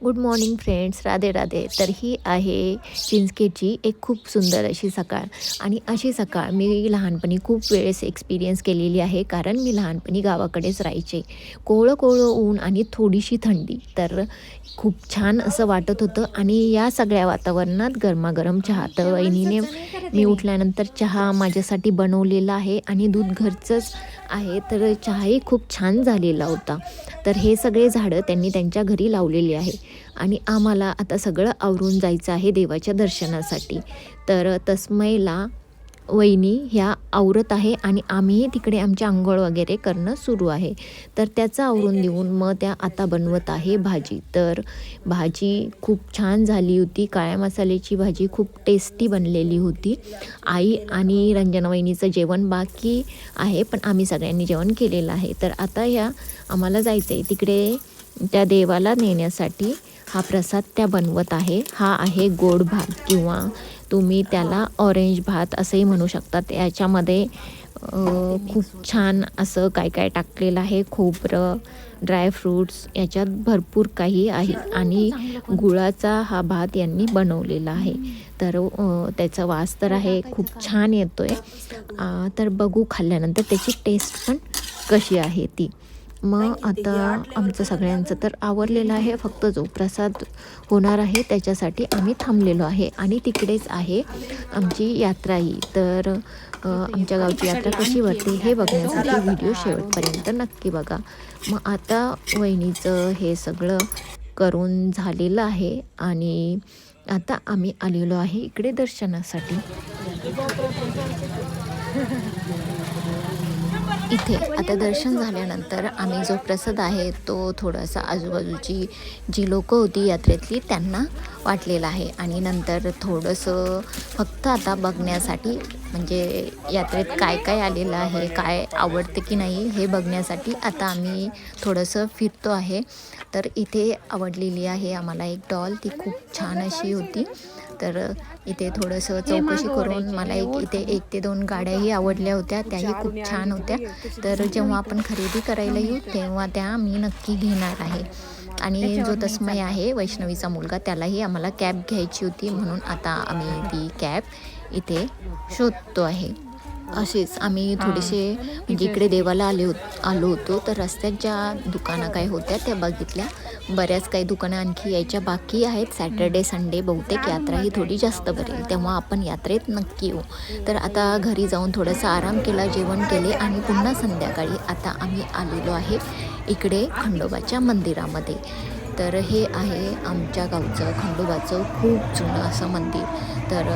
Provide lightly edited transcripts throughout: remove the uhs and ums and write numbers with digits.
Good morning friends, Radhe Radhe. तर ही आहे चिंचखेडची एक खूप सुंदर अशी सकाळ. आणि अशी सकाळ मी लहानपणी खूप वेळेस एक्सपिरियन्स केलेली आहे, कारण मी लहानपणी गावाकडेच राहायचे. कोवळं कोवळं ऊन आणि थोडीशी थंडी, तर खूप छान असं वाटत होतं. आणि या सगळ्या वातावरणात गरमागरम चहा, तर वहिनीने मी उठल्यानंतर चहा माझ्यासाठी बनवलेला आहे आणि दूध घरचंच आहे, तर चहाही खूप छान झालेला होता. तर हे सगळे झाडं त्यांनी त्यांच्या घरी लावलेली आहे. आणि आम्हाला आता सगळं आवरून जायचं आहे देवाच्या दर्शनासाठी. तर तस्मयला वहिनी ह्या आवरत आहे आणि आम्हीही तिकडे आमची अंघोळ वगैरे करणं सुरू आहे. तर त्याचं आवरून देऊन मग त्या आता बनवत आहे भाजी. तर भाजी खूप छान झाली होती. काळ्या मसाल्याची भाजी खूप टेस्टी बनलेली होती. आई आणि रंजना वहिनीचं जेवण बाकी आहे, पण आम्ही सगळ्यांनी जेवण केलेलं आहे. तर आता ह्या आम्हाला जायचं आहे तिकडे त्या देवाला नेण्यासाठी. हा प्रसाद त्या बनवत आहे. हा आहे गोड भात, किंवा तुम्ही त्याला ऑरेंज भात असंही म्हणू शकतात. याच्यामध्ये खूप छान असं काय काय टाकलेलं आहे. खोबरं, ड्रायफ्रूट्स, याच्यात भरपूर काही आहे. आणि गुळाचा हा भात यांनी बनवलेला आहे. तर त्याचा वास तर आहे खूप छान येतो आहे. तर बघू खाल्ल्यानंतर त्याची टेस्ट पण कशी आहे ती. मग आता आमचं सगळ्यांचं तर आवरलेलं आहे. फक्त जो प्रसाद होणार आहे त्याच्यासाठी आम्ही थांबलेलो आहे. आणि तिकडेच आहे आमची यात्राही. तर आमच्या गावची यात्रा कशी वाटते हे बघण्यासाठी व्हिडिओ शेवटपर्यंत नक्की बघा. मग आता वहिनीचं हे सगळं करून झालेलं आहे आणि आता आम्ही आलेलो आहे इकडे दर्शनासाठी. इथे आता दर्शन झाल्यानंतर आम्ही जो प्रसाद आहे तो थोडासा आजूबाजूची जी लोकं होती यात्रेतली त्यांना वाटलेला आहे. आणि नंतर थोडंसं फक्त आता बघण्यासाठी, म्हणजे यात्रेत काय काय आलेलं आहे, काय आवडते की नाही हे बघण्यासाठी आता आम्ही थोडंसं फिरतो आहे. तर इथे आवडलेली आहे आम्हाला एक डॉल, ती खूप छान अशी होती. तर इथे थोडंसं चौकशी करून मला इथे 1 ते 2 गाड्याही आवडल्या होत्या, त्याही खूप छान होत्या. तर जेव्हा आपण खरेदी करायला येऊ तेव्हा त्या मी नक्की घेणार आहे. आणि जो तस्मय आहे वैष्णवीचा मुलगा, त्यालाही आम्हाला कॅब घ्यायची होती, म्हणून आता आम्ही ती कॅब इथे शोधतो आहे. असेच आम्ही थोडेसे म्हणजे इकडे देवाला आलो होतो. तर रस्त्यात ज्या दुकानं काय होत्या त्या बघितल्या. बऱ्याच काही दुकानं आणखी यायच्या बाकी आहेत. सॅटर्डे संडे बहुतेक यात्रा ही थोडी जास्त भरेल, तेव्हा आपण यात्रेत नक्की येऊ. तर आता घरी जाऊन थोडासा आराम केला, जेवण केले आणि पुन्हा संध्याकाळी आता आम्ही आलेलो आहे इकडे खंडोबाच्या मंदिरामध्ये. तर हे आहे आमच्या गावचं खंडोबाचं खूप जुनं असं मंदिर. तर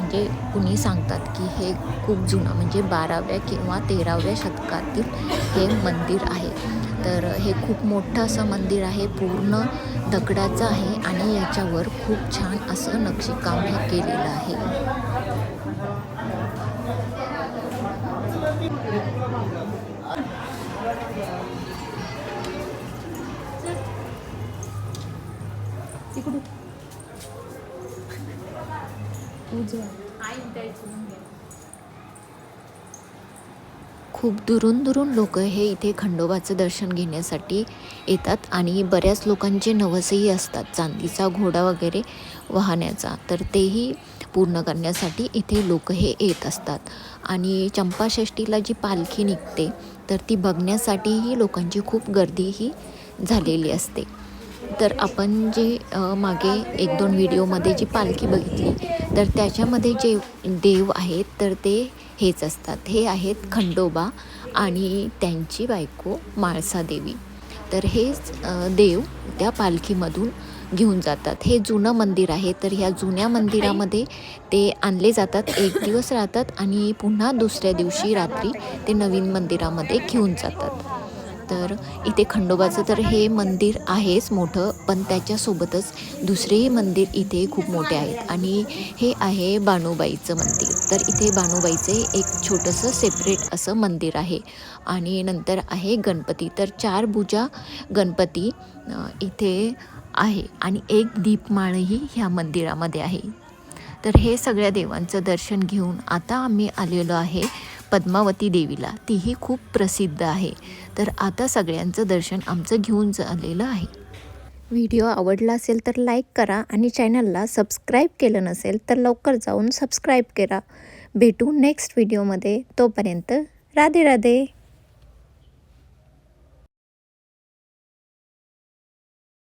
म्हणजे कुणी सांगतात की हे खूप जुनं, म्हणजे 12व्या किंवा 13व्या शतकातील हे मंदिर आहे. तर हे खूप मोठं असं मंदिर आहे, पूर्ण दगडाचं आहे आणि याच्यावर खूप छान असं नक्षीकाम हे केलेलं आहे. खूप दुरून दुरून लोक हे इथे खंडोबाचं दर्शन घेण्यासाठी येतात. आणि बऱ्याच लोकांचे नवसही असतात चांदीचा घोडा वगैरे वाहण्याचा, तर तेही पूर्ण करण्यासाठी इथे लोक हे येत असतात. आणि चंपाषष्ठीला जी पालखी निघते तर ती बघण्यासाठीही लोकांची खूप गर्दीही झालेली असते. तर आपण जे मागे 1-2 व्हिडिओमध्ये जी पालखी बघितली, तर त्याच्यामध्ये जे देव आहेत तर ते हेच असतात. हे आहेत खंडोबा आणि त्यांची बायको म्हाळसा देवी. तर हेच देव त्या पालखीमधून घेऊन जातात. हे जुनं मंदिर आहे. तर ह्या जुन्या मंदिरामध्ये ते आणले जातात, 1 दिवस राहतात आणि पुन्हा दुसऱ्या दिवशी रात्री ते नवीन मंदिरामध्ये घेऊन जातात. तर इथे खंडोबाचं तर हे मंदिर आहेच मोठं, पण त्याच्यासोबतच दुसरेही मंदिर इथे खूप मोठे आहेत. आणि हे आहे बाणूबाईचं मंदिर. तर इथे बाणूबाईचे एक छोटंसं सेपरेट असं मंदिर आहे. आणि नंतर आहे गणपती. तर 4 भुजा गणपती इथे आहे आणि एक दीपमाळही ह्या मंदिरामध्ये आहे. तर हे सगळ्या देवांचं दर्शन घेऊन आता आम्ही आलेलो आहे पद्मावती देवीला. तीही खूप प्रसिद्ध आहे. तर आता सगळ्यांचं दर्शन आमचं घेऊन झालेलं आहे. व्हिडिओ आवडला असेल तर लाईक करा आणि चॅनलला सबस्क्राईब केलं नसेल तर लवकर जाऊन सबस्क्राईब करा. भेटू नेक्स्ट व्हिडिओमध्ये. तोपर्यंत राधे राधे.